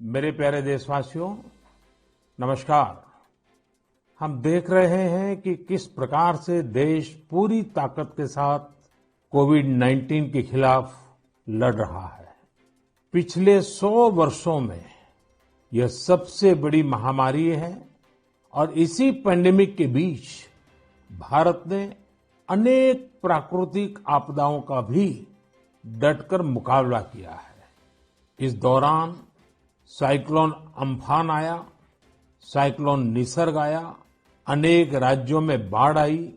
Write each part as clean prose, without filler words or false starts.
मेरे प्यारे देशवासियों, नमस्कार। हम देख रहे हैं कि किस प्रकार से देश पूरी ताकत के साथ कोविड-19 के खिलाफ लड़ रहा है। पिछले 100 वर्षों में यह सबसे बड़ी महामारी है और इसी पैंडेमिक के बीच भारत ने अनेक प्राकृतिक आपदाओं का भी डटकर मुकाबला किया है। इस दौरान साइक्लोन अम्फान आया, साइक्लोन निसर्ग आया, अनेक राज्यों में बाढ़ आई,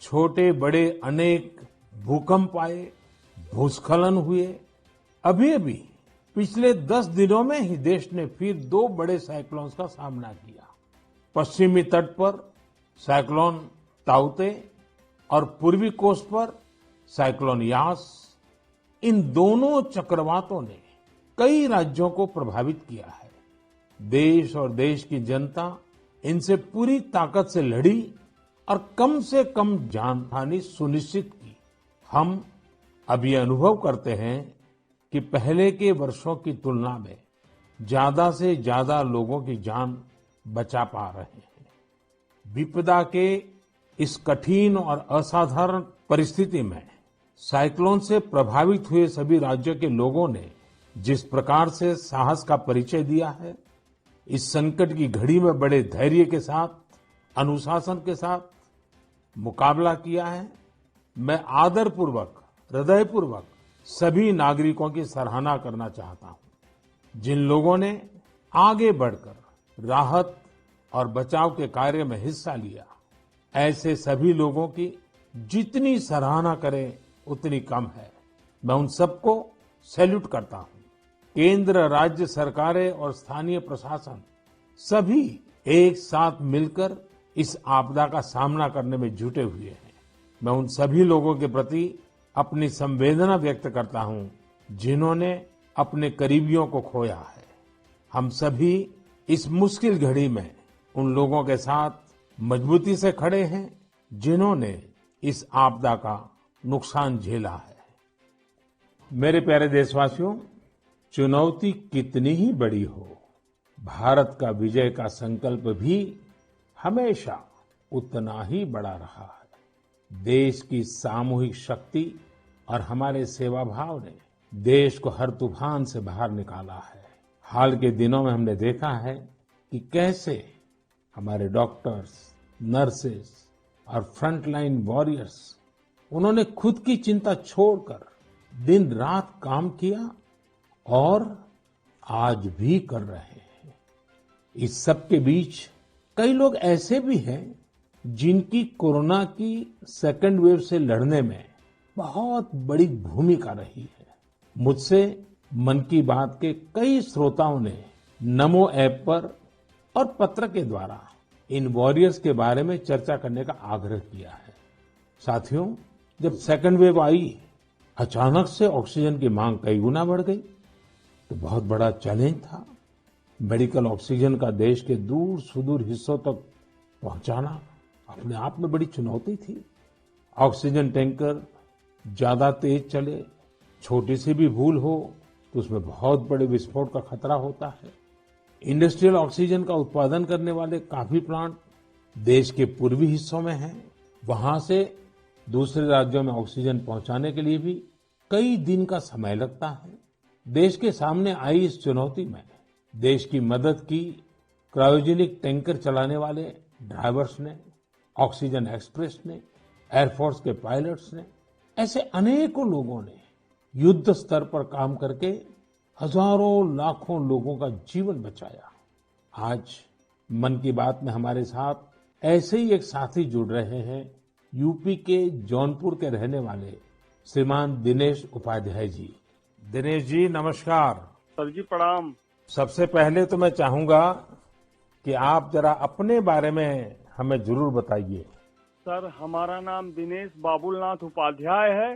छोटे बड़े अनेक भूकंप आए, भूस्खलन हुए। अभी पिछले 10 दिनों में ही देश ने फिर 2 बड़े साइक्लोन्स का सामना किया। पश्चिमी तट पर साइक्लोन ताउते और पूर्वी कोस्ट पर साइक्लोन यास। इन दोनों चक्रवातों ने कई राज्यों को प्रभावित किया है। देश और देश की जनता इनसे पूरी ताकत से लड़ी और कम से कम जानहानि सुनिश्चित की। हम अब ये अनुभव करते हैं कि पहले के वर्षों की तुलना में ज्यादा से ज्यादा लोगों की जान बचा पा रहे हैं। विपदा के इस कठिन और असाधारण परिस्थिति में साइक्लोन से प्रभावित हुए सभी राज्यों के लोगों ने जिस प्रकार से साहस का परिचय दिया है, इस संकट की घड़ी में बड़े धैर्य के साथ, अनुशासन के साथ मुकाबला किया है, मैं आदरपूर्वक, हृदयपूर्वक सभी नागरिकों की सराहना करना चाहता हूं। जिन लोगों ने आगे बढ़कर राहत और बचाव के कार्य में हिस्सा लिया, ऐसे सभी लोगों की जितनी सराहना करें उतनी कम है। मैं उन सबको सैल्यूट करता हूं। केंद्र, राज्य सरकारें और स्थानीय प्रशासन सभी एक साथ मिलकर इस आपदा का सामना करने में जुटे हुए हैं। मैं उन सभी लोगों के प्रति अपनी संवेदना व्यक्त करता हूं जिन्होंने अपने करीबियों को खोया है। हम सभी इस मुश्किल घड़ी में उन लोगों के साथ मजबूती से खड़े हैं जिन्होंने इस आपदा का नुकसान झेला है। मेरे प्यारे देशवासियों, चुनौती कितनी ही बड़ी हो, भारत का विजय का संकल्प भी हमेशा उतना ही बड़ा रहा है। देश की सामूहिक शक्ति और हमारे सेवा भाव ने देश को हर तूफान से बाहर निकाला है। हाल के दिनों में हमने देखा है कि कैसे हमारे डॉक्टर्स, नर्सेस और फ्रंटलाइन वॉरियर्स, उन्होंने खुद की चिंता छोड़कर दिन रात काम किया और आज भी कर रहे हैं। इस सब के बीच कई लोग ऐसे भी हैं जिनकी कोरोना की सेकेंड वेव से लड़ने में बहुत बड़ी भूमिका रही है। मुझसे मन की बात के कई श्रोताओं ने नमो ऐप पर और पत्र के द्वारा इन वॉरियर्स के बारे में चर्चा करने का आग्रह किया है। साथियों, जब सेकेंड वेव आई, अचानक से ऑक्सीजन की मांग कई गुना बढ़ गई, तो बहुत बड़ा चैलेंज था। मेडिकल ऑक्सीजन का देश के दूर सुदूर हिस्सों तक पहुंचाना अपने आप में बड़ी चुनौती थी। ऑक्सीजन टैंकर ज्यादा तेज चले, छोटी सी भी भूल हो तो उसमें बहुत बड़े विस्फोट का खतरा होता है। इंडस्ट्रियल ऑक्सीजन का उत्पादन करने वाले काफी प्लांट देश के पूर्वी हिस्सों में हैं। वहां से दूसरे राज्यों में ऑक्सीजन पहुंचाने के लिए भी कई दिन का समय लगता है। देश के सामने आई इस चुनौती में देश की मदद की क्रायोजेनिक टैंकर चलाने वाले ड्राइवर्स ने, ऑक्सीजन एक्सप्रेस ने, एयरफोर्स के पायलट्स ने, ऐसे अनेकों लोगों ने युद्ध स्तर पर काम करके हजारों लाखों लोगों का जीवन बचाया। आज मन की बात में हमारे साथ ऐसे ही एक साथी जुड़ रहे हैं, यूपी के जौनपुर के रहने वाले श्रीमान दिनेश उपाध्याय जी। दिनेश जी, नमस्कार। सर जी प्रणाम। सबसे पहले तो मैं चाहूंगा कि आप जरा अपने बारे में हमें जरूर बताइए। सर, हमारा नाम दिनेश बाबुलनाथ उपाध्याय है।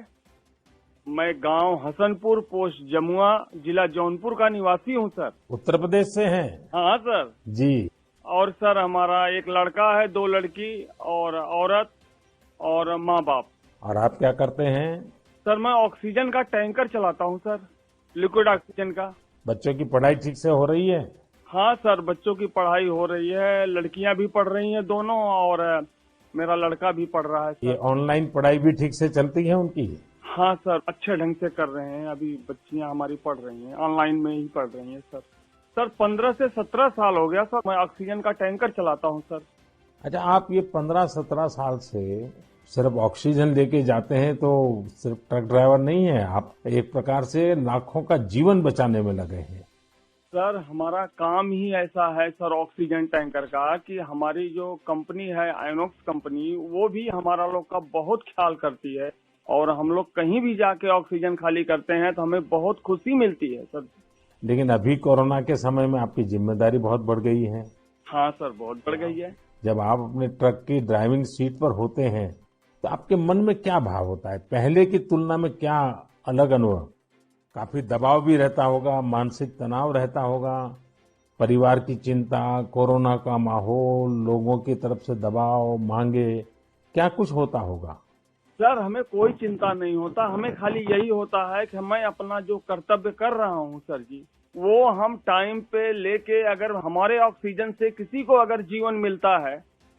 मैं गांव हसनपुर, पोस्ट जमुआ, जिला जौनपुर का निवासी हूं सर। उत्तर प्रदेश से हैं? हाँ सर जी। और सर, हमारा एक लड़का है, 2 लड़की और औरत और माँ बाप। और आप क्या करते हैं? सर, मैं ऑक्सीजन का टैंकर चलाता हूं सर, लिक्विड ऑक्सीजन का। बच्चों की पढ़ाई ठीक से हो रही है? हाँ सर, बच्चों की पढ़ाई हो रही है, लड़कियां भी पढ़ रही हैं दोनों, और मेरा लड़का भी पढ़ रहा है ये सर। ऑनलाइन पढ़ाई भी ठीक से चलती है उनकी? हाँ सर, अच्छे ढंग से कर रहे हैं। अभी बच्चियां हमारी पढ़ रही हैं, ऑनलाइन में ही पढ़ रही हैं सर। सर 15 से 17 साल हो गया सर, मैं ऑक्सीजन का टैंकर चलाता हूँ सर। अच्छा, आप ये 15-17 साल से सिर्फ ऑक्सीजन लेके जाते हैं, तो सिर्फ ट्रक ड्राइवर नहीं है आप, एक प्रकार से लाखों का जीवन बचाने में लगे हैं। सर हमारा काम ही ऐसा है सर, ऑक्सीजन टैंकर का, कि हमारी जो कंपनी है आइनॉक्स कंपनी, वो भी हमारा लोग का बहुत ख्याल करती है। और हम लोग कहीं भी जाके ऑक्सीजन खाली करते हैं तो हमें बहुत खुशी मिलती है सर। लेकिन अभी कोरोना के समय में आपकी जिम्मेदारी बहुत बढ़ गई है। हाँ सर, बहुत बढ़ गई है। जब आप अपने ट्रक की ड्राइविंग सीट पर होते हैं तो आपके मन में क्या भाव होता है? पहले की तुलना में क्या अलग अनुभव? काफी दबाव भी रहता होगा, मानसिक तनाव रहता होगा, परिवार की चिंता, कोरोना का माहौल, लोगों की तरफ से दबाव, मांगे, क्या कुछ होता होगा? सर हमें कोई चिंता नहीं होता, हमें खाली यही होता है कि मैं अपना जो कर्तव्य कर रहा हूँ सर जी, वो हम टाइम पे लेके, अगर हमारे ऑक्सीजन से किसी को अगर जीवन मिलता है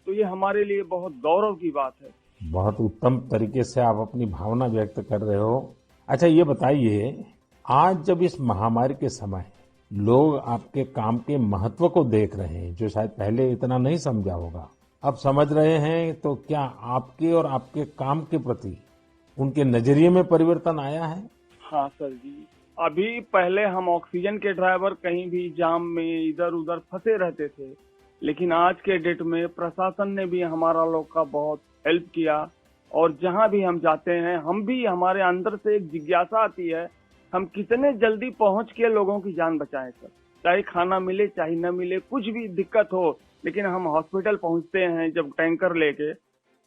तो ये हमारे लिए बहुत गौरव की बात है। बहुत उत्तम तरीके से आप अपनी भावना व्यक्त कर रहे हो। अच्छा, ये बताइए, आज जब इस महामारी के समय लोग आपके काम के महत्व को देख रहे हैं, जो शायद पहले इतना नहीं समझा होगा, अब समझ रहे हैं, तो क्या आपके और आपके काम के प्रति उनके नजरिए में परिवर्तन आया है? हाँ सर जी, अभी पहले हम ऑक्सीजन के ड्राइवर कहीं भी जाम में इधर उधर फंसे रहते थे, लेकिन आज के डेट में प्रशासन ने भी हमारा लोग का बहुत हेल्प किया। और जहाँ भी हम जाते हैं, हम भी, हमारे अंदर से एक जिज्ञासा आती है, हम कितने जल्दी पहुँच के लोगों की जान बचाएं सर। चाहे खाना मिले चाहे न मिले, कुछ भी दिक्कत हो, लेकिन हम हॉस्पिटल पहुँचते हैं जब टैंकर लेके,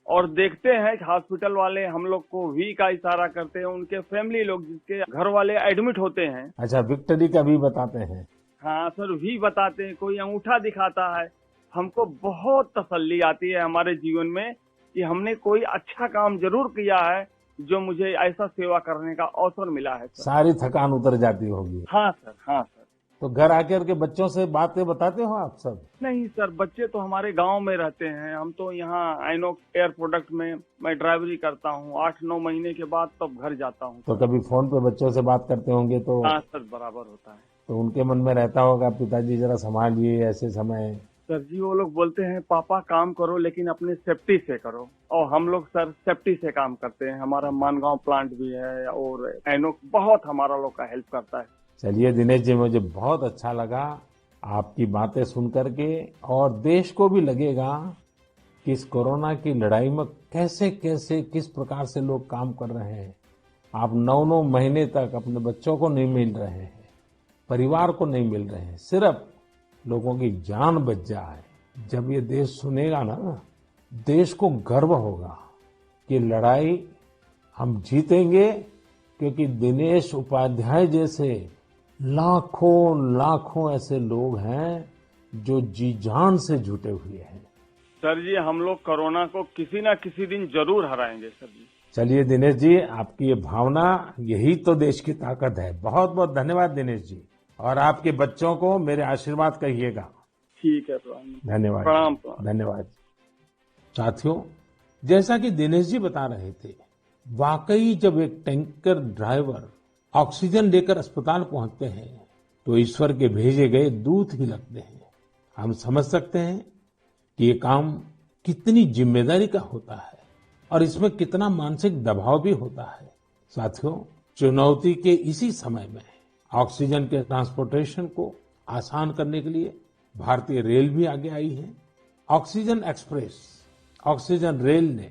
और देखते हैं कि हॉस्पिटल वाले हम लोग को वी का इशारा करते हैं, उनके फैमिली लोग जिसके घर वाले एडमिट होते हैं। अच्छा, विक्ट्री का भी बताते हैं? हाँ सर, वी बताते हैं, कोई अंगूठा दिखाता है। हमको बहुत तसल्ली आती है हमारे जीवन में कि हमने कोई अच्छा काम जरूर किया है, जो मुझे ऐसा सेवा करने का अवसर मिला है सर। सारी थकान उतर जाती होगी। हाँ सर, हाँ सर। तो घर आकर के बच्चों से बातें बताते हो आप सब? नहीं सर, बच्चे तो हमारे गांव में रहते हैं, हम तो यहाँ आइनॉक्स एयर प्रोडक्ट में मैं ड्राइवरी करता हूँ। 8-9 महीने के बाद तब घर जाता हूँ। तो कभी फोन पे बच्चों से बात करते होंगे तो? हाँ सर, बराबर होता है। तो उनके मन में रहता होगा, पिताजी जरा संभालिए ऐसे समय? सर जी, वो लोग बोलते हैं पापा काम करो लेकिन अपने सेफ्टी से करो, और हम लोग सर सेफ्टी से काम करते हैं। हमारा मानगांव प्लांट भी है और आइनॉक्स बहुत हमारा लोग का हेल्प करता है। चलिए दिनेश जी, मुझे बहुत अच्छा लगा आपकी बातें सुन करके, और देश को भी लगेगा कि इस कोरोना की लड़ाई में कैसे कैसे किस प्रकार से लोग काम कर रहे हैं। आप 9-9 महीने तक अपने बच्चों को नहीं मिल रहे हैं, परिवार को नहीं मिल रहे हैं, सिर्फ लोगों की जान बच जाए। जब ये देश सुनेगा ना, देश को गर्व होगा कि लड़ाई हम जीतेंगे, क्योंकि दिनेश उपाध्याय जैसे लाखों लाखों ऐसे लोग हैं जो जी जान से जुटे हुए हैं। सर जी, हम लोग कोरोना को किसी ना किसी दिन जरूर हराएंगे सर जी। चलिए दिनेश जी, आपकी ये भावना, यही तो देश की ताकत है। बहुत बहुत धन्यवाद दिनेश जी, और आपके बच्चों को मेरे आशीर्वाद कहिएगा। ठीक है, धन्यवाद। प्रणाम। धन्यवाद। साथियों, जैसा कि दिनेश जी बता रहे थे, वाकई जब एक टैंकर ड्राइवर ऑक्सीजन लेकर अस्पताल पहुंचते हैं तो ईश्वर के भेजे गए दूत ही लगते हैं। हम समझ सकते हैं कि ये काम कितनी जिम्मेदारी का होता है और इसमें कितना मानसिक दबाव भी होता है। साथियों, चुनौती के इसी समय में ऑक्सीजन के ट्रांसपोर्टेशन को आसान करने के लिए भारतीय रेल भी आगे आई है। ऑक्सीजन एक्सप्रेस, ऑक्सीजन रेल ने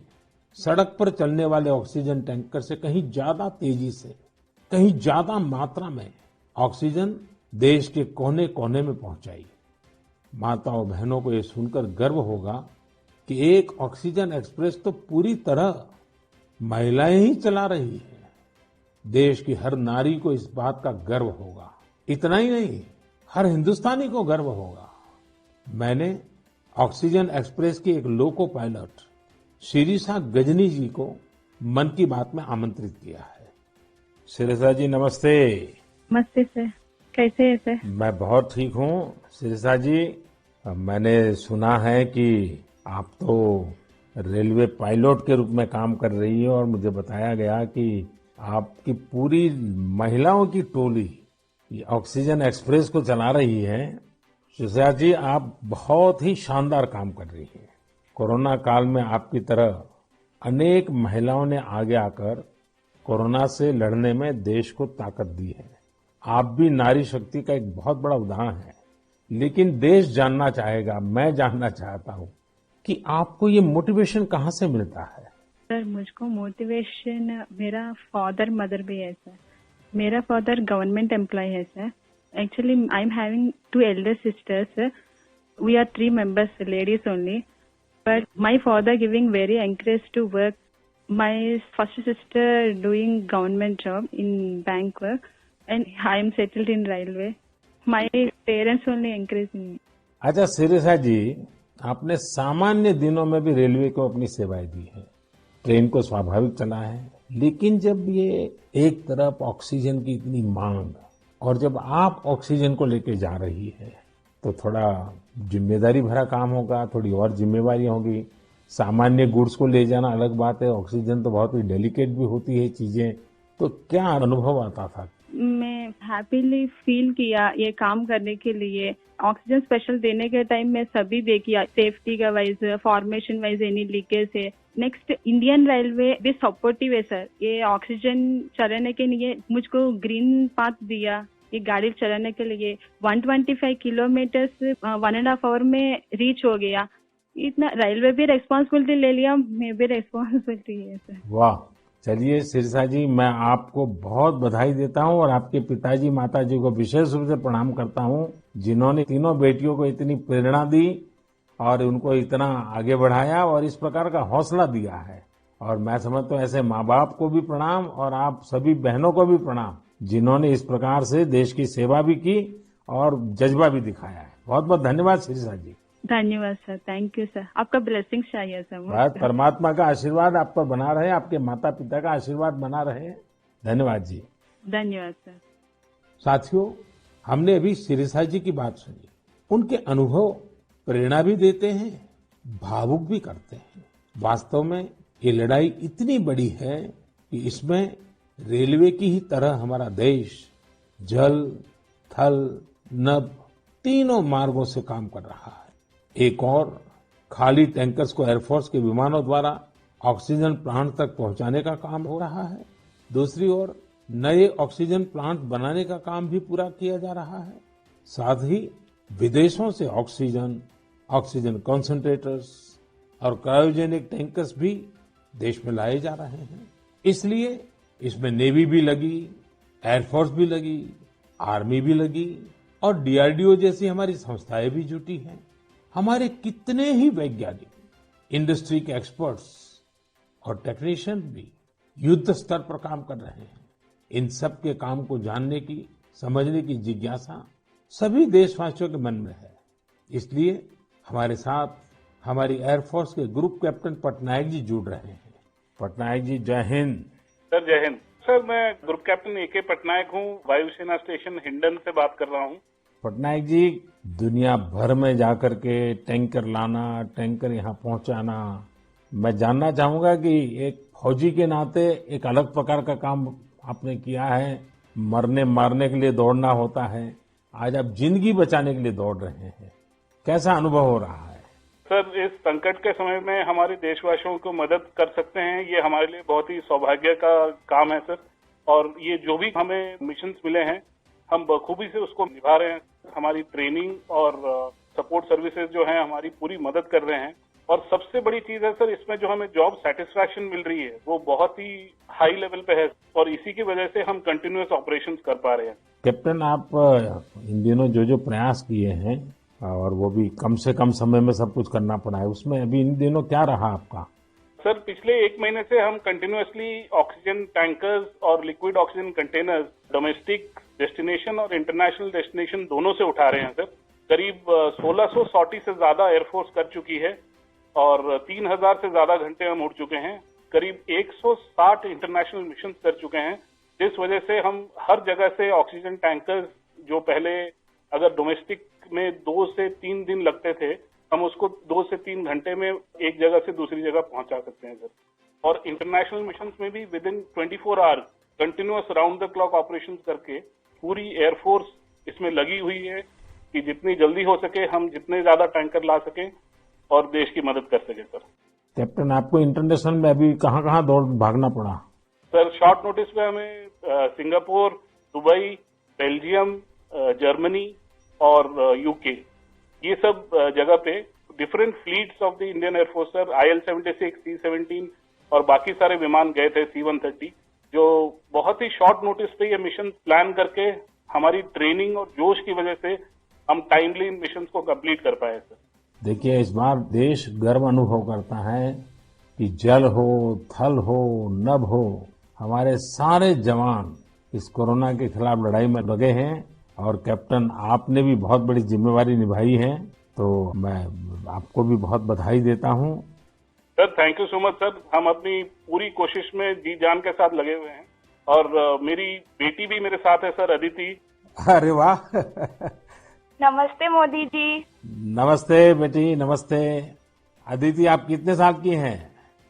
सड़क पर चलने वाले ऑक्सीजन टैंकर से कहीं ज्यादा तेजी से, कहीं ज्यादा मात्रा में ऑक्सीजन देश के कोने कोने में पहुंचाई। माताओं बहनों को ये सुनकर गर्व होगा कि एक ऑक्सीजन एक्सप्रेस तो पूरी तरह महिलाएं ही चला रही है। देश की हर नारी को इस बात का गर्व होगा। इतना ही नहीं, हर हिंदुस्तानी को गर्व होगा। मैंने ऑक्सीजन एक्सप्रेस की एक लोको पायलट शिरीषा गजनी जी को मन की बात में आमंत्रित किया है। शिरीषा जी, नमस्ते। नमस्ते सर। कैसे है सर? मैं बहुत ठीक हूँ शिरिषा जी। मैंने सुना है कि आप तो रेलवे पायलट के रूप में काम कर रही है और मुझे बताया गया कि आपकी पूरी महिलाओं की टोली ये ऑक्सीजन एक्सप्रेस को चला रही है। शिरिषा जी, आप बहुत ही शानदार काम कर रही हैं। कोरोना काल में आपकी तरह अनेक महिलाओं ने आगे आकर कोरोना से लड़ने में देश को ताकत दी है। आप भी नारी शक्ति का एक बहुत बड़ा उदाहरण है। लेकिन देश जानना चाहेगा, मैं जानना चाहता हूँ कि आपको ये मोटिवेशन कहाँ से मिलता है? सर मुझको मोटिवेशन मेरा फादर मदर भी है सर। मेरा फादर गवर्नमेंट एम्प्लॉय है sir. Actually I am having 2 elder sisters. We are 3 members, ladies only. But my father giving very encourage to work. My first sister doing government job in bank work, and I am settled in railway. My parents only encouraging me. अच्छा शिरिषा जी, आपने सामान्य दिनों में भी railway को अपनी सेवाएं दी है, ट्रेन को स्वाभाविक चला है। लेकिन जब ये एक तरफ ऑक्सीजन की इतनी मांग और जब आप ऑक्सीजन को लेके जा रही है तो थोड़ा जिम्मेदारी भरा काम होगा, थोड़ी और जिम्मेवारी होगी। सामान्य गुड्स को ले जाना अलग बात है, ऑक्सीजन तो बहुत ही डेलिकेट भी होती है चीजें। तो क्या अनुभव आता था? मैं हैप्पीली फील किया ये काम करने के लिए। ऑक्सीजन स्पेशल देने के टाइम में सभी देखिए, सेफ्टी का wise, formation wise any leakage है। नेक्स्ट, इंडियन रेलवे भी सपोर्टिव है सर। ये ऑक्सीजन चलाने के लिए मुझको ग्रीन पाथ दिया ये गाड़ी चलाने के लिए। 125 किलोमीटर 1.5 आवर में रीच हो गया। इतना रेलवे भी रेस्पॉन्सिबिलिटी ले लिया, मैं भी रेस्पॉन्सिबिलिटी है सर। वाह, चलिए शिरिषा जी, मैं आपको बहुत बधाई देता हूं और आपके पिताजी माताजी को विशेष रूप से प्रणाम करता हूं, जिन्होंने तीनों बेटियों को इतनी प्रेरणा दी और उनको इतना आगे बढ़ाया और इस प्रकार का हौसला दिया है। और मैं समझता हूं ऐसे माँ बाप को भी प्रणाम और आप सभी बहनों को भी प्रणाम, जिन्होंने इस प्रकार से देश की सेवा भी की और जज्बा भी दिखाया है। बहुत बहुत धन्यवाद शिरिषा जी। धन्यवाद सर, थैंक यू सर। आपका ब्लेसिंग्स चाहिए सर। बस परमात्मा का आशीर्वाद आप पर बना रहे, आपके माता पिता का आशीर्वाद बना रहे। धन्यवाद जी। धन्यवाद सर। साथियों, हमने अभी शिरिषा जी की बात सुनी। उनके अनुभव प्रेरणा भी देते हैं, भावुक भी करते हैं। वास्तव में ये लड़ाई इतनी बड़ी है कि इसमें रेलवे की ही तरह हमारा देश जल, थल, नभ तीनों मार्गों से काम कर रहा है। एक और खाली टैंकर्स को एयरफोर्स के विमानों द्वारा ऑक्सीजन प्लांट तक पहुंचाने का काम हो रहा है। दूसरी ओर नए ऑक्सीजन प्लांट बनाने का काम भी पूरा किया जा रहा है। साथ ही विदेशों से ऑक्सीजन, ऑक्सीजन कंसंट्रेटर्स और क्रायोजेनिक टैंकर्स भी देश में लाए जा रहे हैं। इसलिए इसमें नेवी भी लगी, एयरफोर्स भी लगी, आर्मी भी लगी और डीआरडीओ जैसी हमारी संस्थाएं भी जुटी हैं। हमारे कितने ही वैज्ञानिक, इंडस्ट्री के एक्सपर्ट्स और टेक्नीशियन भी युद्ध स्तर पर काम कर रहे हैं। इन सब के काम को जानने की, समझने की जिज्ञासा सभी देशवासियों के मन में है। इसलिए हमारे साथ हमारी एयरफोर्स के ग्रुप कैप्टन पटनायक जी जुड़ रहे हैं। पटनायक जी, जय हिंद। सर जय हिंद। सर मैं ग्रुप कैप्टन ए.के. पटनायक हूँ, वायुसेना स्टेशन हिंडन से बात कर रहा हूँ। पटनायक जी, दुनिया भर में जाकर के टैंकर लाना, टैंकर यहाँ पहुंचाना, मैं जानना चाहूंगा कि एक फौजी के नाते एक अलग प्रकार का काम आपने किया है। मरने मारने के लिए दौड़ना होता है, आज आप जिंदगी बचाने के लिए दौड़ रहे हैं। कैसा अनुभव हो रहा है? सर इस संकट के समय में हमारे देशवासियों को मदद कर सकते हैं, ये हमारे लिए बहुत ही सौभाग्य का काम है सर। और ये जो भी हमें मिशंस मिले हैं, हम बखूबी से उसको निभा रहे हैं। हमारी ट्रेनिंग और सपोर्ट सर्विसेज जो हैं हमारी पूरी मदद कर रहे हैं। और सबसे बड़ी चीज है सर, इसमें जो हमें जॉब सेटिस्फैक्शन मिल रही है वो बहुत ही हाई लेवल पे है और इसी की वजह से हम कंटिन्यूअस ऑपरेशंस कर पा रहे हैं। कैप्टन, आप इन दिनों जो प्रयास किए हैं और वो भी कम से कम समय में सब कुछ करना पड़ा है, उसमें अभी इन दिनों क्या रहा आपका? सर पिछले 1 महीने से हम कंटिन्यूअसली ऑक्सीजन टैंकर्स और liquid oxygen containers domestic destination और इंटरनेशनल डेस्टिनेशन दोनों से उठा रहे हैं सर। करीब 1600 सॉर्टी से ज्यादा एयरफोर्स कर चुकी है और 3000 से ज्यादा घंटे हम उड़ चुके हैं। करीब 160 इंटरनेशनल मिशन कर चुके हैं, जिस वजह से हम हर जगह से ऑक्सीजन टैंकर्स जो पहले अगर डोमेस्टिक में 2 से 3 दिन लगते थे, हम उसको 2 से 3 घंटे में एक जगह से दूसरी जगह पहुंचा सकते हैं सर। और इंटरनेशनल मिशन में भी with in 24 hours continuous round the clock operations करके पूरी एयरफोर्स इसमें लगी हुई है कि जितनी जल्दी हो सके हम जितने ज्यादा टैंकर ला सकें और देश की मदद कर सके सर। कैप्टन, आपको इंटरनेशनल में अभी कहाँ कहाँ दौड़ भागना पड़ा? सर शॉर्ट नोटिस पे हमें सिंगापुर, दुबई, बेल्जियम, जर्मनी और यूके, ये सब जगह पे different fleets of the Indian air force sir, IL-76, C-17 और बाकी सारे विमान गए थे, C-130, जो बहुत ही शॉर्ट नोटिस पे ये मिशन प्लान करके हमारी ट्रेनिंग और जोश की वजह से हम टाइमली इन मिशन को कंप्लीट कर पाए सर। देखिए, इस बार देश गर्व अनुभव करता है कि जल हो, थल हो, नभ हो, हमारे सारे जवान इस कोरोना के खिलाफ लड़ाई में लगे हैं। और कैप्टन, आपने भी बहुत बड़ी जिम्मेवारी निभाई है, तो मैं आपको भी बहुत बधाई देता हूं। Sir thank you so much sir. हम अपनी पूरी कोशिश में जी जान के साथ लगे हुए हैं और मेरी बेटी भी मेरे साथ है सर, अदिति। अरे वाह! नमस्ते मोदी जी। नमस्ते बेटी, नमस्ते। अदिति, आप कितने साल की हैं?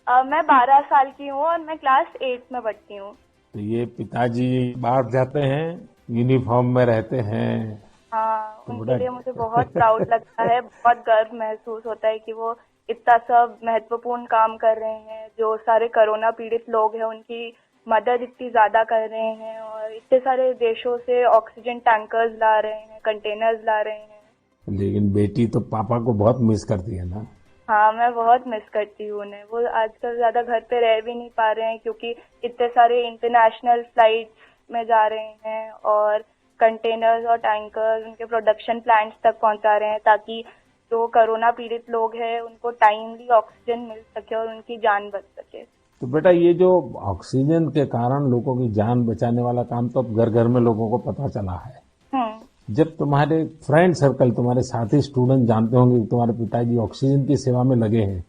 मैं 12 साल की हूँ और मैं क्लास 8 में पढ़ती हूँ। तो ये पिताजी बाहर जाते हैं, यूनिफॉर्म में रहते हैं। हाँ, तो उनके लिए मुझे बहुत प्राउड लगता है, बहुत गर्व महसूस होता है कि वो इतना सब महत्वपूर्ण काम कर रहे हैं। जो सारे कोरोना पीड़ित लोग हैं उनकी मदद इतनी ज्यादा कर रहे हैं और इतने सारे देशों से ऑक्सीजन टैंकर्स ला रहे हैं, कंटेनर्स ला रहे हैं। लेकिन बेटी तो पापा को बहुत मिस करती है ना? हाँ, मैं बहुत मिस करती हूँ उन्हें। वो आजकल ज्यादा घर पे रह भी नहीं पा रहे हैं क्योंकि इतने सारे इंटरनेशनल फ्लाइट्स में जा रहे हैं और कंटेनर्स और टैंकर्स उनके प्रोडक्शन प्लांट्स तक पहुंचा रहे हैं ताकि जो कोरोना पीड़ित लोग हैं उनको टाइमली ऑक्सीजन मिल सके और उनकी जान बच सके। तो बेटा, ये जो ऑक्सीजन के कारण लोगों की जान बचाने वाला काम तो अब घर घर में लोगों को पता चला है। जब तुम्हारे फ्रेंड सर्कल, तुम्हारे साथी स्टूडेंट जानते होंगे कि तुम्हारे पिताजी ऑक्सीजन की सेवा में लगे हैं,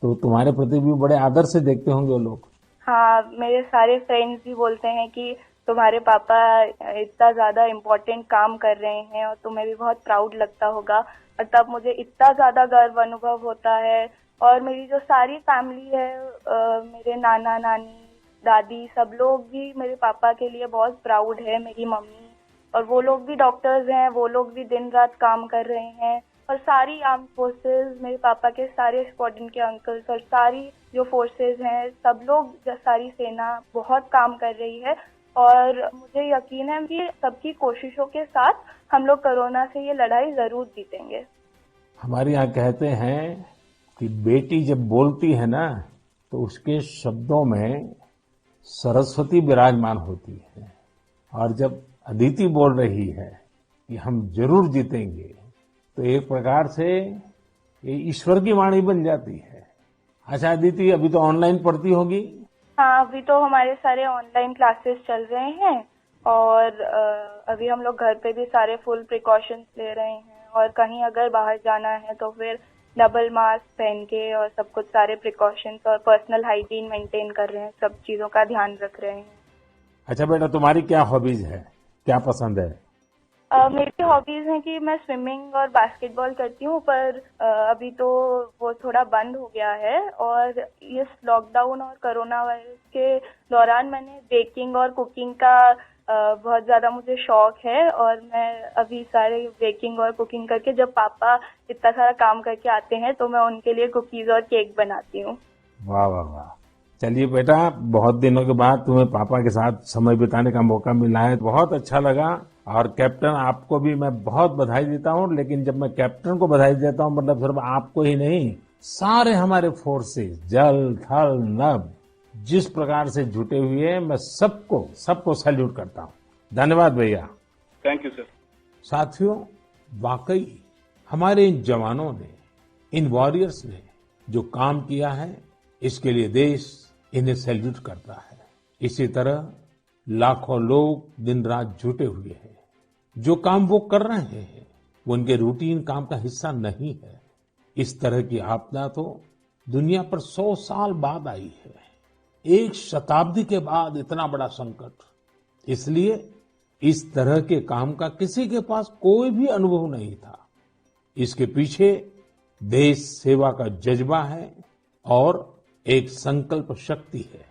तो तुम्हारे प्रति भी बड़े आदर से देखते होंगे वो लोग। हाँ, मेरे सारे फ्रेंड्स भी बोलते हैं कि तुम्हारे पापा इतना ज्यादा इम्पोर्टेंट काम कर रहे हैं और तुम्हें भी बहुत प्राउड लगता होगा। और तब मुझे इतना ज्यादा गर्व अनुभव होता है। और मेरी जो सारी फैमिली है, मेरे नाना नानी, दादी, सब लोग भी मेरे पापा के लिए बहुत प्राउड है। मेरी मम्मी, और वो लोग भी डॉक्टर्स हैं, वो लोग भी दिन रात काम कर रहे हैं। और सारी आर्म फोर्सेस, मेरे पापा के सारे स्क्वाड्रन के अंकल्स और सारी जो फोर्सेस हैं, सब लोग, सारी सेना बहुत काम कर रही है। और मुझे यकीन है कि सबकी कोशिशों के साथ हम लोग कोरोना से ये लड़ाई जरूर जीतेंगे। हमारे यहाँ कहते हैं कि बेटी जब बोलती है ना, तो उसके शब्दों में सरस्वती विराजमान होती है। और जब अदिति बोल रही है कि हम जरूर जीतेंगे, तो एक प्रकार से ये ईश्वर की वाणी बन जाती है। अच्छा अदिति, अभी तो ऑनलाइन पढ़ती होगी? हाँ, अभी तो हमारे सारे ऑनलाइन क्लासेस चल रहे हैं और अभी हम लोग घर पे भी सारे फुल प्रिकॉशंस ले रहे हैं। और कहीं अगर बाहर जाना है तो फिर डबल मास्क पहन के और सब कुछ सारे प्रिकॉशंस और पर्सनल हाइजीन मेंटेन कर रहे हैं, सब चीजों का ध्यान रख रहे हैं। अच्छा बेटा, तुम्हारी क्या हॉबीज है, क्या पसंद है? मेरी हॉबीज हैं कि मैं स्विमिंग और बास्केटबॉल करती हूँ, पर अभी तो वो थोड़ा बंद हो गया है। और इस लॉकडाउन और कोरोना वायरस के दौरान मैंने बेकिंग और कुकिंग का बहुत ज्यादा मुझे शौक है। और मैं अभी सारे बेकिंग और कुकिंग करके, जब पापा इतना सारा काम करके आते हैं तो मैं उनके लिए कुकीज और केक बनाती हूँ। वाह वाह वाह! चलिए बेटा, बहुत दिनों के बाद तुम्हें पापा के साथ समय बिताने का मौका मिला है, बहुत अच्छा लगा। और कैप्टन, आपको भी मैं बहुत बधाई देता हूँ। लेकिन जब मैं कैप्टन को बधाई देता हूँ, मतलब सिर्फ आपको ही नहीं, सारे हमारे फोर्सेस, जल, थल, नभ, जिस प्रकार से जुटे हुए हैं, मैं सबको सैल्यूट करता हूँ। धन्यवाद भैया। Thank you sir. साथियों, वाकई हमारे इन जवानों ने, इन वॉरियर्स ने जो काम किया है, इसके लिए देश इन्हें सैल्यूट करता है। इसी तरह लाखों लोग दिन रात जुटे हुए हैं। जो काम वो कर रहे हैं वो उनके रूटीन काम का हिस्सा नहीं है। इस तरह की आपदा तो दुनिया पर 100 साल बाद आई है, एक शताब्दी के बाद इतना बड़ा संकट। इसलिए इस तरह के काम का किसी के पास कोई भी अनुभव नहीं था। इसके पीछे देश सेवा का जज्बा है और एक संकल्प शक्ति है।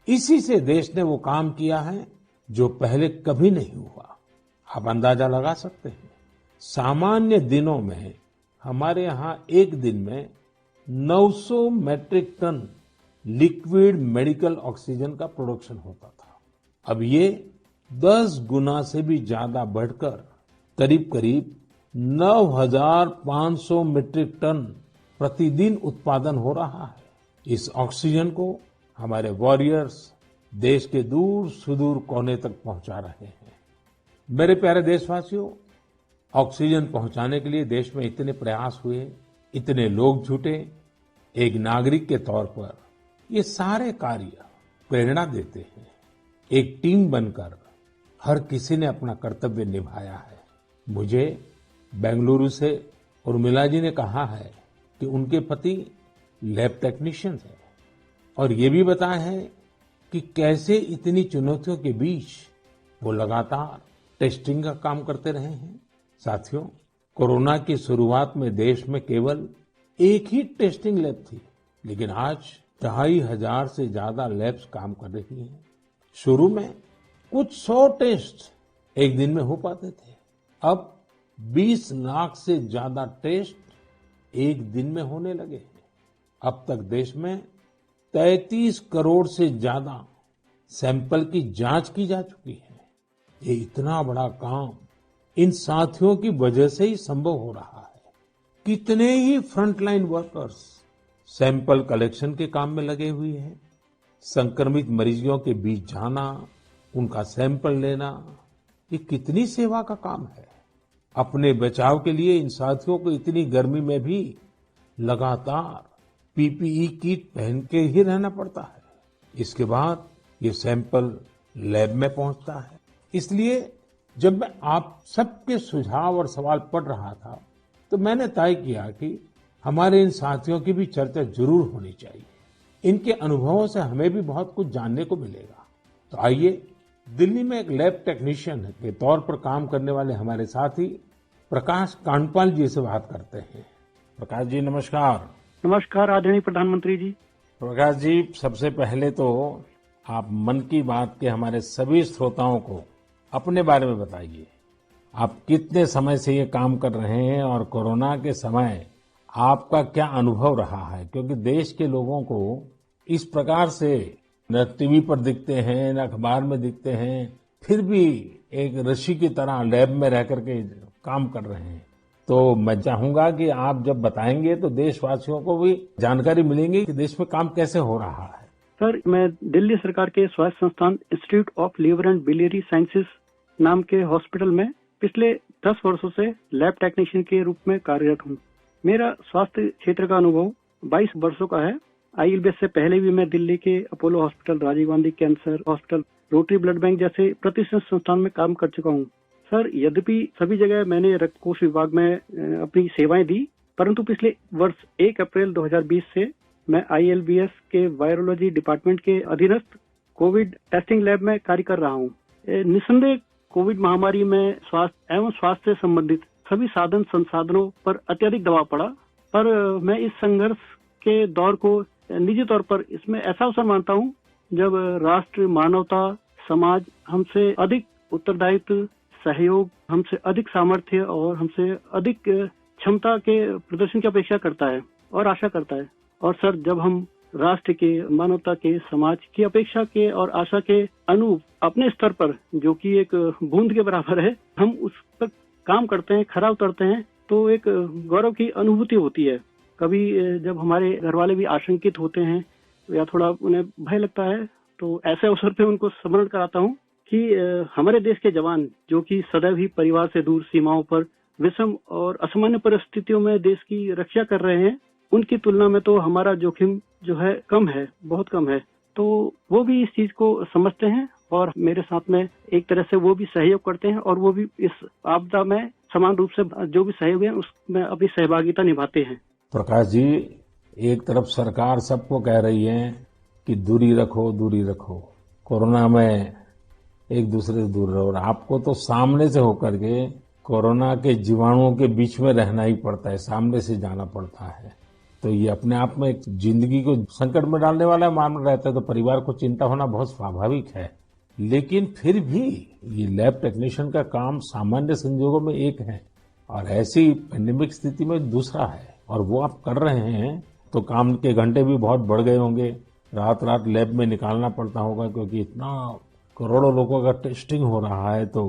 इसी से देश ने वो काम किया है जो पहले कभी नहीं हुआ। आप अंदाजा लगा सकते हैं, सामान्य दिनों में हमारे यहाँ एक दिन में 900 metric ton liquid medical oxygen का प्रोडक्शन होता था। अब ये 10 गुना से भी ज्यादा बढ़कर करीब करीब 9,500 मीट्रिक टन प्रतिदिन उत्पादन हो रहा है। इस ऑक्सीजन को हमारे वॉरियर्स देश के दूर सुदूर कोने तक पहुंचा रहे हैं। मेरे प्यारे देशवासियों, ऑक्सीजन पहुंचाने के लिए देश में इतने प्रयास हुए, इतने लोग जुटे। एक नागरिक के तौर पर ये सारे कार्य प्रेरणा देते हैं। एक टीम बनकर हर किसी ने अपना कर्तव्य निभाया है। मुझे बेंगलुरु से उर्मिला जी ने कहा है कि उनके पति लैब टेक्नीशियन है और ये भी बताया है कि कैसे इतनी चुनौतियों के बीच वो लगातार टेस्टिंग का काम करते रहे हैं। साथियों, कोरोना की शुरुआत में देश में केवल एक ही टेस्टिंग लैब थी, लेकिन आज 2,500 से ज्यादा लैब्स काम कर रही हैं। शुरू में कुछ 100 टेस्ट एक दिन में हो पाते थे, अब 20 लाख से ज्यादा टेस्ट एक दिन में होने लगे हैं। अब तक देश में 33 करोड़ से ज्यादा सैंपल की जांच की जा चुकी है। ये इतना बड़ा काम इन साथियों की वजह से ही संभव हो रहा है। कितने ही फ्रंटलाइन वर्कर्स सैंपल कलेक्शन के काम में लगे हुए हैं। संक्रमित मरीजों के बीच जाना, उनका सैंपल लेना, ये कितनी सेवा का काम है। अपने बचाव के लिए इन साथियों को इतनी गर्मी में भी लगातार पीपीई किट पहन के ही रहना पड़ता है। इसके बाद ये सैंपल लैब में पहुंचता है। इसलिए जब मैं आप सबके सुझाव और सवाल पढ़ रहा था तो मैंने तय किया कि हमारे इन साथियों की भी चर्चा जरूर होनी चाहिए। इनके अनुभवों से हमें भी बहुत कुछ जानने को मिलेगा। तो आइए, दिल्ली में एक लैब टेक्नीशियन के तौर पर काम करने वाले हमारे साथी प्रकाश कांडपाल जी से बात करते हैं। प्रकाश जी, नमस्कार। नमस्कार आदरणीय प्रधानमंत्री जी। प्रकाश जी, सबसे पहले तो आप मन की बात के हमारे सभी श्रोताओं को अपने बारे में बताइए। आप कितने समय से ये काम कर रहे हैं और कोरोना के समय आपका क्या अनुभव रहा है? क्योंकि देश के लोगों को इस प्रकार से न टीवी पर दिखते हैं, न अखबार में दिखते हैं, फिर भी एक ऋषि की तरह लैब में रह करके काम कर रहे हैं। तो मैं चाहूंगा कि आप जब बताएंगे तो देशवासियों को भी जानकारी मिलेगी कि देश में काम कैसे हो रहा है। सर, मैं दिल्ली सरकार के स्वास्थ्य संस्थान institute of liver and biliary sciences नाम के हॉस्पिटल में पिछले 10 वर्षों से लैब टेक्नीशियन के रूप में कार्यरत हूँ। मेरा स्वास्थ्य क्षेत्र का अनुभव 22 वर्षों का है। आईएलबीएस से पहले भी मैं दिल्ली के Apollo hospital, Rajiv Gandhi cancer hospital, rotary blood bank जैसे प्रतिष्ठित संस्थान में काम कर चुका हूँ। सर, यद्यपि सभी जगह मैंने रक्त कोष विभाग में अपनी सेवाएं दी, परंतु पिछले वर्ष 1 अप्रैल 2020 से मैं आईएलबीएस के वायरोलॉजी डिपार्टमेंट के अधीनस्थ कोविड टेस्टिंग लैब में कार्य कर रहा हूँ। निस्संदेह कोविड महामारी में स्वास्थ्य एवं स्वास्थ्य से संबंधित सभी साधन संसाधनों पर अत्यधिक दबाव पड़ा, पर मैं इस संघर्ष के दौर को निजी तौर पर इसमें ऐसा अवसर मानता हूँ जब राष्ट्र, मानवता, समाज हमसे अधिक उत्तरदायित्व, सहयोग, हमसे अधिक सामर्थ्य और हमसे अधिक क्षमता के प्रदर्शन की अपेक्षा करता है और आशा करता है। और सर, जब हम राष्ट्र के, मानवता के, समाज की अपेक्षा के और आशा के अनुरूप अपने स्तर पर, जो कि एक बूंद के बराबर है, हम उस पर काम करते हैं, खरा उतरते हैं, तो एक गौरव की अनुभूति होती है। कभी जब हमारे घर वाले भी आशंकित होते हैं या थोड़ा उन्हें भय लगता है, तो ऐसे अवसर पे उनको स्मरण कराता हूँ कि हमारे देश के जवान, जो कि सदैव ही परिवार से दूर सीमाओं पर विषम और असामान्य परिस्थितियों में देश की रक्षा कर रहे हैं, उनकी तुलना में तो हमारा जोखिम जो है कम है, बहुत कम है। तो वो भी इस चीज को समझते हैं और मेरे साथ में एक तरह से वो भी सहयोग करते हैं और वो भी इस आपदा में समान रूप से जो भी सहयोग है उसमें अपनी सहभागिता निभाते हैं। प्रकाश जी, एक तरफ सरकार सबको कह रही है कि दूरी रखो, दूरी रखो। कोरोना में एक दूसरे से दूर रहो। और आपको तो सामने से होकर के कोरोना के जीवाणुओं के बीच में रहना ही पड़ता है, सामने से जाना पड़ता है। तो ये अपने आप में एक जिंदगी को संकट में डालने वाला मामला रहता है, तो परिवार को चिंता होना बहुत स्वाभाविक है। लेकिन फिर भी ये लैब टेक्नीशियन का काम सामान्य संजोगों में एक है और ऐसी पेंडेमिक स्थिति में दूसरा है, और वो आप कर रहे हैं तो काम के घंटे भी बहुत बढ़ गए होंगे, रात रात लैब में निकालना पड़ता होगा, क्योंकि इतना करोड़ों लोगों का टेस्टिंग हो रहा है तो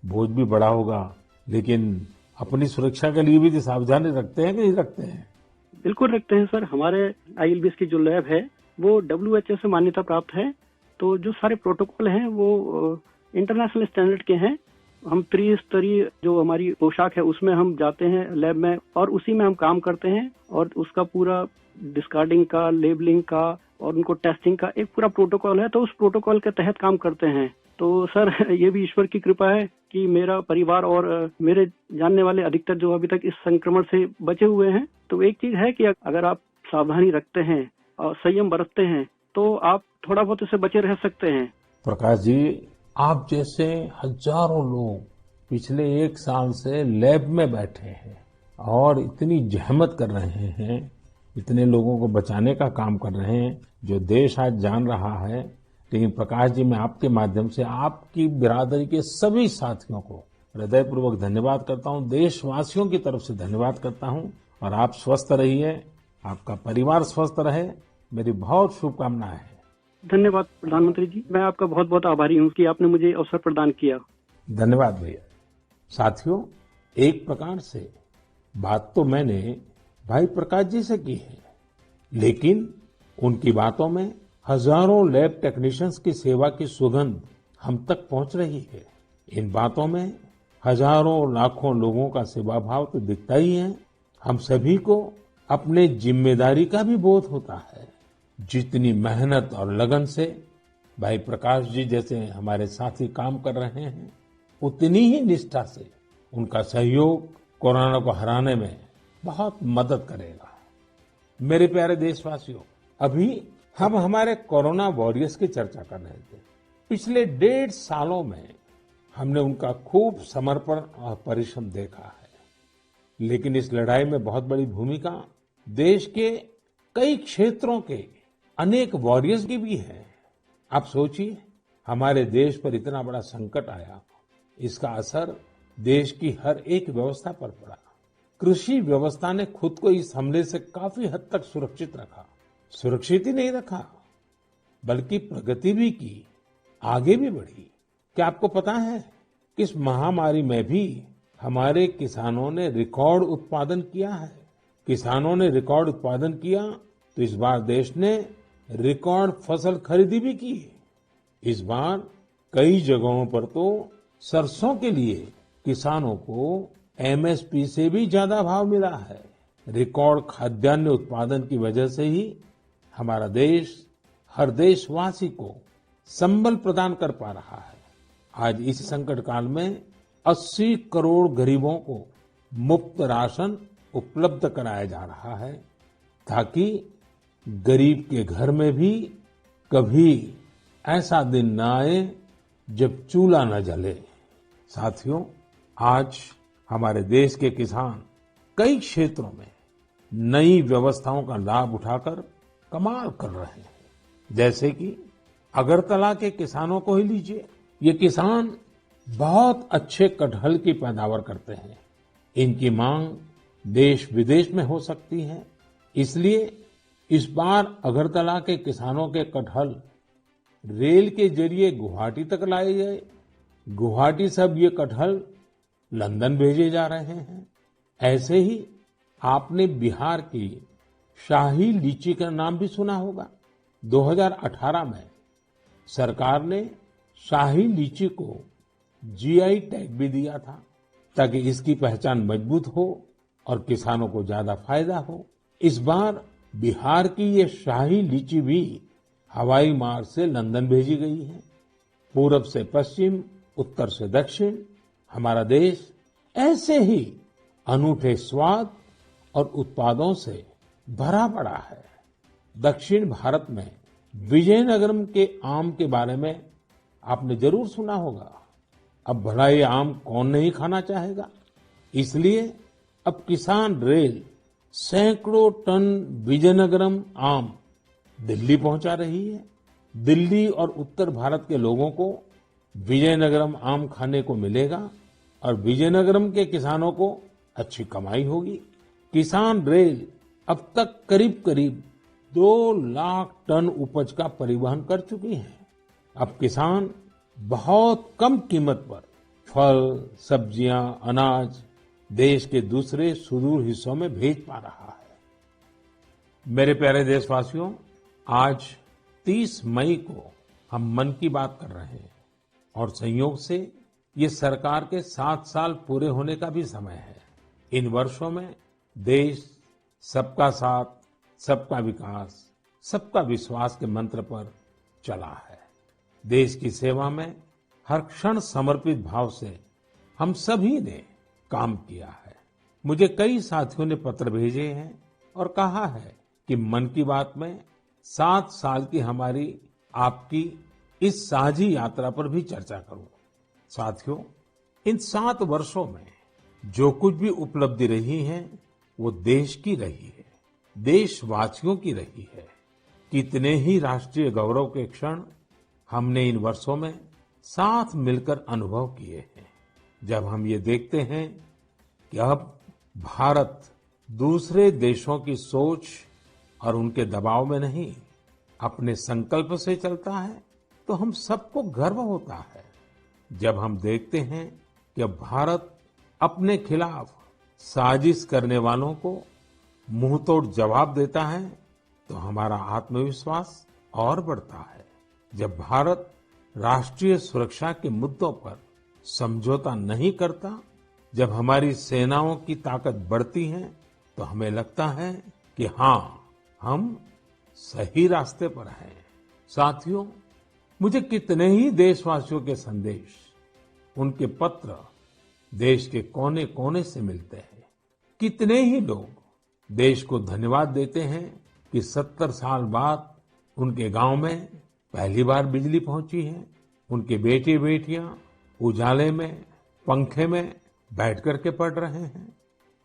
बोझ भी बड़ा होगा। लेकिन अपनी सुरक्षा के लिए भी सावधानी रखते हैं कि नहीं रखते हैं? बिल्कुल रखते हैं सर। हमारे ILBS की जो लैब है वो WHO से मान्यता प्राप्त है, तो जो सारे प्रोटोकॉल हैं वो इंटरनेशनल स्टैंडर्ड के हैं। हम त्रिस्तरीय जो हमारी पोशाक है उसमें हम जाते हैं लैब में और उसी में हम काम करते हैं, और उसका पूरा डिस्कार्डिंग का, लेबलिंग का और उनको टेस्टिंग का एक पूरा प्रोटोकॉल है, तो उस प्रोटोकॉल के तहत काम करते हैं। तो सर ये भी ईश्वर की कृपा है कि मेरा परिवार और मेरे जानने वाले अधिकतर जो अभी तक इस संक्रमण से बचे हुए हैं। तो एक चीज है कि अगर आप सावधानी रखते हैं और संयम बरतते हैं तो आप थोड़ा बहुत इससे बचे रह सकते हैं। प्रकाश जी, आप जैसे हजारों लोग पिछले 1 साल से लैब में बैठे हैं और इतनी जहमत कर रहे हैं, इतने लोगों को बचाने का काम कर रहे हैं, जो देश आज जान रहा है। लेकिन प्रकाश जी, मैं आपके माध्यम से आपकी बिरादरी के सभी साथियों को हृदयपूर्वक धन्यवाद करता हूं, देशवासियों की तरफ से धन्यवाद करता हूं। और आप स्वस्थ रहिए, आपका परिवार स्वस्थ रहे, मेरी बहुत शुभकामनाएं हैं। धन्यवाद प्रधानमंत्री जी, मैं आपका बहुत बहुत आभारी हूँ कि आपने मुझे अवसर प्रदान किया। धन्यवाद भैया। साथियों, एक प्रकार से बात तो मैंने भाई प्रकाश जी से की है, लेकिन उनकी बातों में हजारों लैब टेक्नीशियंस की सेवा की सुगंध हम तक पहुंच रही है। इन बातों में हजारों लाखों लोगों का सेवा भाव तो दिखता ही है। हम सभी को अपने जिम्मेदारी का भी बोध होता है। जितनी मेहनत और लगन से भाई प्रकाश जी जैसे हमारे साथी काम कर रहे हैं, उतनी ही निष्ठा से उनका सहयोग कोरोना को हराने में बहुत मदद करेगा। मेरे प्यारे देशवासियों, अभी हम हमारे कोरोना वॉरियर्स की चर्चा कर रहे थे। पिछले 1.5 सालों में हमने उनका खूब समर्पण और परिश्रम देखा है, लेकिन इस लड़ाई में बहुत बड़ी भूमिका देश के कई क्षेत्रों के अनेक वॉरियर्स की भी है। आप सोचिए, हमारे देश पर इतना बड़ा संकट आया, इसका असर देश की हर एक व्यवस्था पर पड़ा। कृषि व्यवस्था ने खुद को इस हमले से काफी हद तक सुरक्षित रखा। सुरक्षित ही नहीं रखा, बल्कि प्रगति भी की, आगे भी बढ़ी। क्या आपको पता है कि इस महामारी में भी हमारे किसानों ने रिकॉर्ड उत्पादन किया है? किसानों ने रिकॉर्ड उत्पादन किया तो इस बार देश ने रिकॉर्ड फसल खरीदी भी की। इस बार कई जगहों पर तो सरसों के लिए किसानों को MSP से भी ज्यादा भाव मिला है। रिकॉर्ड खाद्यान्न उत्पादन की वजह से ही हमारा देश हर देशवासी को संबल प्रदान कर पा रहा है। आज इस संकट काल में 80 करोड़ गरीबों को मुफ्त राशन उपलब्ध कराया जा रहा है, ताकि गरीब के घर में भी कभी ऐसा दिन न आए जब चूल्हा न जले। साथियों, आज हमारे देश के किसान कई क्षेत्रों में नई व्यवस्थाओं का लाभ उठाकर कमाल कर रहे हैं। जैसे कि अगरतला के किसानों को ही लीजिए। ये किसान बहुत अच्छे कटहल की पैदावार करते हैं। इनकी मांग देश विदेश में हो सकती है, इसलिए इस बार अगरतला के किसानों के कटहल रेल के जरिए गुवाहाटी तक लाए गए। गुवाहाटी से अब ये कटहल लंदन भेजे जा रहे हैं। ऐसे ही आपने बिहार की शाही लीची का नाम भी सुना होगा। 2018 में सरकार ने शाही लीची को GI टैग भी दिया था, ताकि इसकी पहचान मजबूत हो और किसानों को ज्यादा फायदा हो। इस बार बिहार की ये शाही लीची भी हवाई मार्ग से लंदन भेजी गई है। पूरब से पश्चिम, उत्तर से दक्षिण, हमारा देश ऐसे ही अनूठे स्वाद और उत्पादों से भरा पड़ा है। दक्षिण भारत में विजयनगरम के आम के बारे में आपने जरूर सुना होगा, अब भला ये आम कौन नहीं खाना चाहेगा। इसलिए अब किसान रेल सैकड़ों टन विजयनगरम आम दिल्ली पहुंचा रही है। दिल्ली और उत्तर भारत के लोगों को विजयनगरम आम खाने को मिलेगा और विजयनगरम के किसानों को अच्छी कमाई होगी। किसान रेल अब तक करीब करीब 2 लाख टन उपज का परिवहन कर चुकी है। अब किसान बहुत कम कीमत पर फल, सब्जियां, अनाज देश के दूसरे सुदूर हिस्सों में भेज पा रहा है। मेरे प्यारे देशवासियों, आज 30 मई को हम मन की बात कर रहे हैं और संयोग से ये सरकार के 7 साल पूरे होने का भी समय है। इन वर्षों में देश सबका साथ, सबका विकास, सबका विश्वास के मंत्र पर चला है। देश की सेवा में हर क्षण समर्पित भाव से हम सभी ने काम किया है। मुझे कई साथियों ने पत्र भेजे हैं और कहा है कि मन की बात में 7 साल की हमारी आपकी इस साझी यात्रा पर भी चर्चा करूं। साथियों, इन 7 वर्षों में जो कुछ भी उपलब्धि रही है वो देश की रही है, देशवासियों की रही है। कितने ही राष्ट्रीय गौरव के क्षण हमने इन वर्षों में साथ मिलकर अनुभव किए हैं। जब हम ये देखते हैं कि अब भारत दूसरे देशों की सोच और उनके दबाव में नहीं, अपने संकल्प से चलता है, तो हम सबको गर्व होता है। जब हम देखते हैं कि अब भारत अपने खिलाफ साजिश करने वालों को मुंहतोड़ जवाब देता है, तो हमारा आत्मविश्वास और बढ़ता है। जब भारत राष्ट्रीय सुरक्षा के मुद्दों पर समझौता नहीं करता, जब हमारी सेनाओं की ताकत बढ़ती है, तो हमें लगता है कि हाँ, हम सही रास्ते पर हैं। साथियों, मुझे कितने ही देशवासियों के संदेश, उनके पत्र देश के कोने कोने से मिलते हैं। कितने ही लोग देश को धन्यवाद देते हैं कि 70 साल बाद उनके गांव में पहली बार बिजली पहुंची है। उनके बेटे बेटियां उजाले में, पंखे में बैठ करके पढ़ रहे हैं।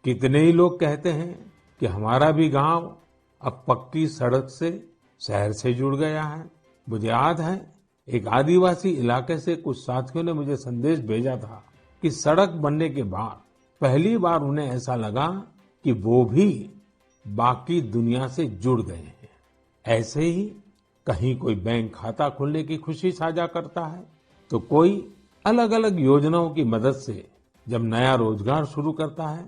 कितने ही लोग कहते हैं कि हमारा भी गांव अब पक्की सड़क से शहर से जुड़ गया है। मुझे याद है, एक आदिवासी इलाके से कुछ साथियों ने मुझे संदेश भेजा था कि सड़क बनने के बाद पहली बार उन्हें ऐसा लगा कि वो भी बाकी दुनिया से जुड़ गए हैं। ऐसे ही कहीं कोई बैंक खाता खोलने की खुशी साझा करता है, तो कोई अलग अलग योजनाओं की मदद से जब नया रोजगार शुरू करता है,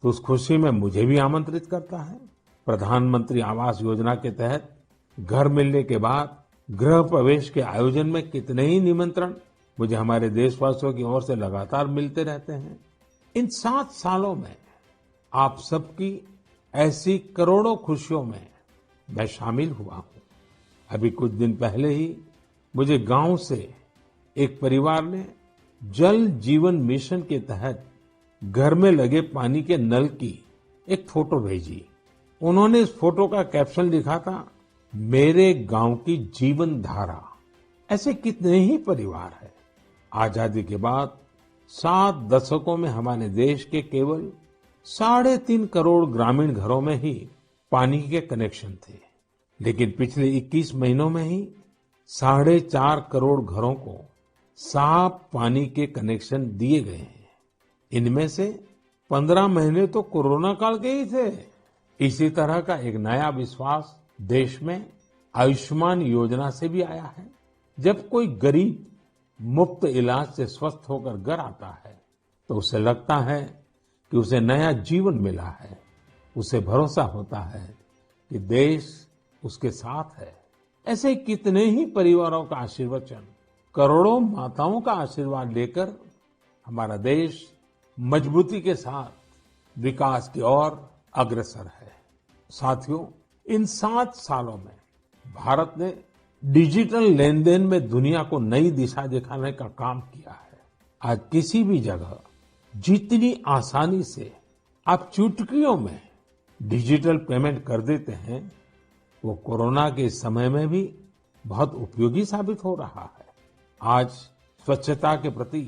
तो उस खुशी में मुझे भी आमंत्रित करता है। प्रधानमंत्री आवास योजना के तहत घर मिलने के बाद गृह प्रवेश के आयोजन में कितने ही निमंत्रण मुझे हमारे देशवासियों की ओर से लगातार मिलते रहते हैं। इन 7 सालों में आप सबकी ऐसी करोड़ों खुशियों में मैं शामिल हुआ हूं। अभी कुछ दिन पहले ही मुझे गांव से एक परिवार ने जल जीवन मिशन के तहत घर में लगे पानी के नल की एक फोटो भेजी। उन्होंने इस फोटो का कैप्शन लिखा था, मेरे गांव की जीवन धारा। ऐसे कितने ही परिवार हैं। आजादी के बाद 7 दशकों में हमारे देश के केवल 3.5 करोड़ ग्रामीण घरों में ही पानी के कनेक्शन थे, लेकिन पिछले 21 महीनों में ही 4.5 करोड़ घरों को साफ पानी के कनेक्शन दिए गए हैं। इनमें से 15 महीने तो कोरोना काल के ही थे। इसी तरह का एक नया विश्वास देश में आयुष्मान योजना से भी आया है। जब कोई गरीब मुफ्त इलाज से स्वस्थ होकर घर आता है, तो उसे लगता है कि उसे नया जीवन मिला है। उसे भरोसा होता है कि देश उसके साथ है। ऐसे कितने ही परिवारों का आशीर्वचन, करोड़ों माताओं का आशीर्वाद लेकर हमारा देश मजबूती के साथ विकास की ओर अग्रसर है। साथियों, इन 7 सालों में भारत ने डिजिटल लेन देन में दुनिया को नई दिशा दिखाने का काम किया है। आज किसी भी जगह जितनी आसानी से आप चुटकियों में डिजिटल पेमेंट कर देते हैं, वो कोरोना के समय में भी बहुत उपयोगी साबित हो रहा है। आज स्वच्छता के प्रति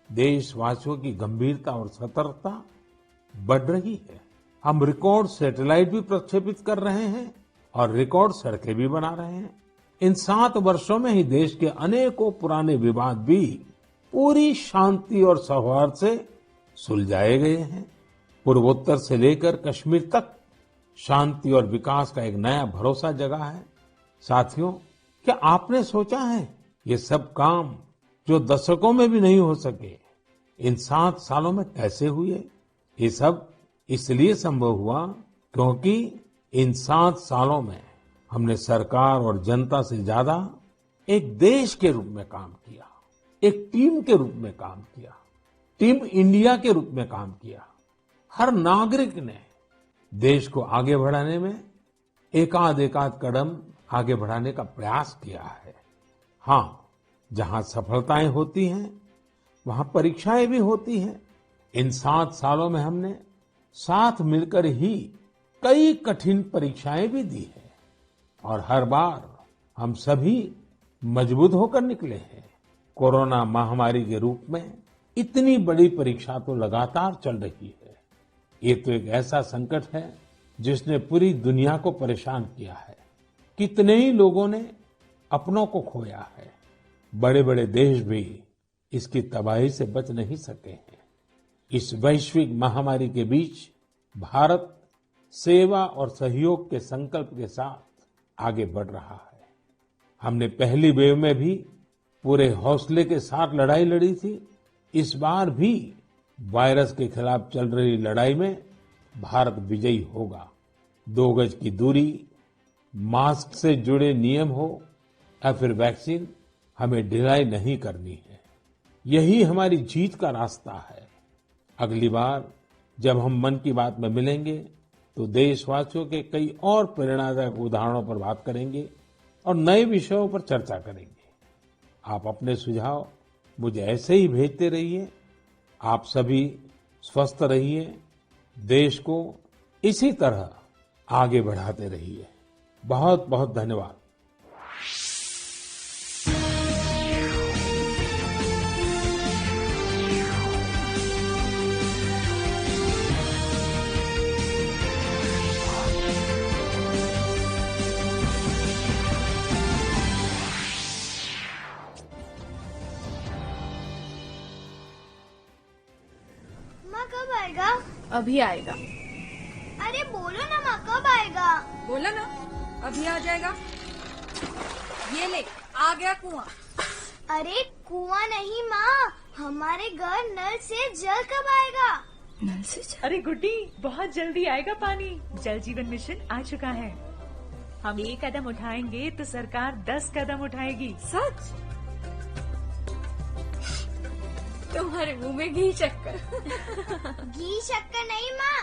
देशवासियों की गंभीरता और सतर्कता बढ़ रही है। हम रिकॉर्ड सैटेलाइट भी प्रक्षेपित कर रहे हैं और रिकॉर्ड सड़कें भी बना रहे हैं। इन 7 वर्षों में ही देश के अनेकों पुराने विवाद भी पूरी शांति और सौहार्द से सुलझाए गए हैं। पूर्वोत्तर से लेकर कश्मीर तक शांति और विकास का एक नया भरोसा जगा है। साथियों, क्या आपने सोचा है ये सब काम जो दशकों में भी नहीं हो सके, इन 7 सालों में कैसे हुए? ये सब इसलिए संभव हुआ क्योंकि इन 7 सालों में हमने सरकार और जनता से ज्यादा एक देश के रूप में काम किया, एक टीम के रूप में काम किया, टीम इंडिया के रूप में काम किया। हर नागरिक ने देश को आगे बढ़ाने में एकाध कदम आगे बढ़ाने का प्रयास किया है। हाँ, जहां सफलताएं होती हैं, वहां परीक्षाएं भी होती हैं। इन 7 सालों में हमने साथ मिलकर ही कई कठिन परीक्षाएं भी दी है और हर बार हम सभी मजबूत होकर निकले हैं। कोरोना महामारी के रूप में इतनी बड़ी परीक्षा तो लगातार चल रही है। ये तो एक ऐसा संकट है जिसने पूरी दुनिया को परेशान किया है। कितने ही लोगों ने अपनों को खोया है। बड़े बड़े देश भी इसकी तबाही से बच नहीं सके हैं। इस वैश्विक महामारी के बीच भारत सेवा और सहयोग के संकल्प के साथ आगे बढ़ रहा है। हमने पहली वेव में भी पूरे हौसले के साथ लड़ाई लड़ी थी। इस बार भी वायरस के खिलाफ चल रही लड़ाई में भारत विजयी होगा। 2 गज की दूरी, मास्क से जुड़े नियम हो या फिर वैक्सीन, हमें ढिलाई नहीं करनी है। यही हमारी जीत का रास्ता है। अगली बार जब हम मन की बात में मिलेंगे तो देशवासियों के कई और प्रेरणादायक उदाहरणों पर बात करेंगे और नए विषयों पर चर्चा करेंगे। आप अपने सुझाव मुझे ऐसे ही भेजते रहिए। आप सभी स्वस्थ रहिए, देश को इसी तरह आगे बढ़ाते रहिए। बहुत बहुत धन्यवाद। माँ कब आएगा? अभी आएगा। अरे बोलो ना माँ, कब आएगा? बोला ना, अभी आ जाएगा। ये ले, आ गया कुआं। अरे कुआं नहीं माँ, हमारे घर नल से जल कब आएगा? नल से जल? अरे गुड्डी, बहुत जल्दी आएगा पानी। जल जीवन मिशन आ चुका है। हम 1 कदम उठाएंगे तो सरकार 10 कदम उठाएगी। सच? तुम्हारे मुंह में घी शक्कर। घी शक्कर नहीं माँ,